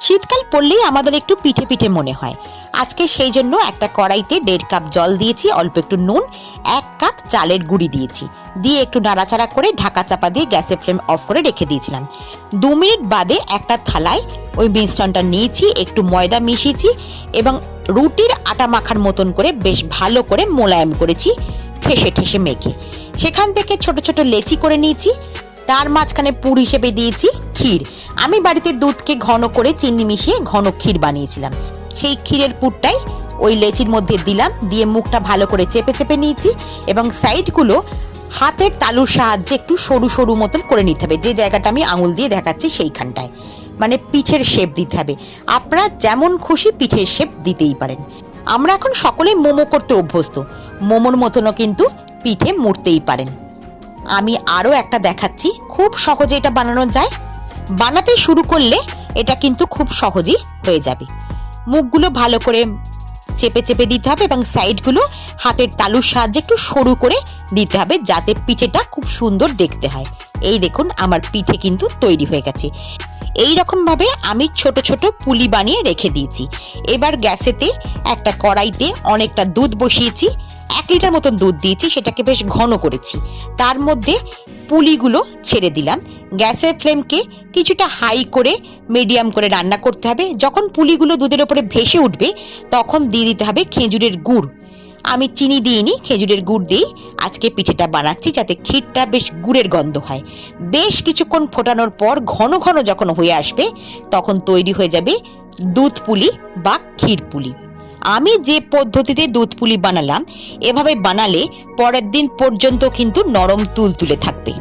শীতকাল পড়লেই আমাদের একটু পিঠে পিঠে মনে হয়। আজকে সেই জন্য একটা কড়াইতে 1.5 কাপ জল দিয়েছি, অল্প একটু নুন, 1 কাপ চালের গুঁড়ি দিয়েছি, দিয়ে একটু নাড়াচাড়া করে ঢাকা চাপা দিয়ে গ্যাসের ফ্লেম অফ করে রেখে দিয়েছিলাম। 2 মিনিট বাদে একটা থালায় ওই মিশ্রণটা নিয়েছি, একটু ময়দা মিশিয়েছি এবং রুটির আটা মাখার মতন করে বেশ ভালো করে মোলায়েম করেছি, ঠেসে ঠেসে মেখে। সেখান থেকে ছোট ছোট লেচি করে নিয়েছি। তার মাঝখানে পুর হিসেবে দিয়েছি ক্ষীর। আমি বাড়িতে দুধকে ঘন করে চিনি মিশিয়ে ঘন ক্ষীর বানিয়েছিলাম। সেই ক্ষীরের পুরটাই ওই লেচির মধ্যে দিলাম, দিয়ে মুখটা ভালো করে চেপে চেপে নিয়েছি এবং সাইডগুলো হাতের তালুর সাহায্যে একটু সরু সরু মতন করে নিতে হবে। যে জায়গাটা আমি আঙুল দিয়ে দেখাচ্ছি সেইখানটায়, মানে পিঠের শেপ দিতে হবে। আপনারা যেমন খুশি পিঠের শেপ দিতেই পারেন। আমরা এখন সকলেই মোমো করতে অভ্যস্ত, মোমোর মতনও কিন্তু পিঠে মুড়তেই পারেন। আমি আরও একটা দেখাচ্ছি, খুব সহজে এটা বানানো যায়। বানাতে শুরু করলে এটা কিন্তু খুব সহজেই হয়ে যাবে। মুখগুলো ভালো করে চেপে চেপে দিতে হবে এবং সাইডগুলো হাতের তালুর সাহায্যে একটু সরু করে দিতে হবে, যাতে পিঠেটা খুব সুন্দর দেখতে হয়। এই দেখুন, আমার পিঠে কিন্তু তৈরি হয়ে গেছে। এই রকম ভাবে আমি ছোট ছোট পুলি বানিয়ে রেখে দিয়েছি। এবার গ্যাসেতে একটা কড়াইতে অনেকটা দুধ বসিয়েছি, 1 লিটার মতন দুধ দিয়েছি, সেটাকে বেশ ঘন করেছি। তার মধ্যে পুলিগুলো ছেড়ে দিলাম। গ্যাসের ফ্লেমকে কিছুটা হাই করে মিডিয়াম করে রান্না করতে হবে। যখন পুলিগুলো দুধের ওপরে ভেসে উঠবে তখন দিয়ে দিতে হবে খেজুরের গুড়। আমি চিনি দিইনি, খেজুরের গুড় দিয়েই আজকে পিঠেটা বানাচ্ছি, যাতে ক্ষীরটা বেশ গুড়ের গন্ধ হয়। বেশ কিছুক্ষণ ফোটানোর পর ঘন ঘন যখন হয়ে আসবে তখন তৈরি হয়ে যাবে দুধ পুলি বা ক্ষীর পুলি। আমি যে পদ্ধতিতে দুধ পুলি বানালাম, এভাবে বানালে পরের দিন পর্যন্ত কিন্তু নরম তুলতুলে থাকবে।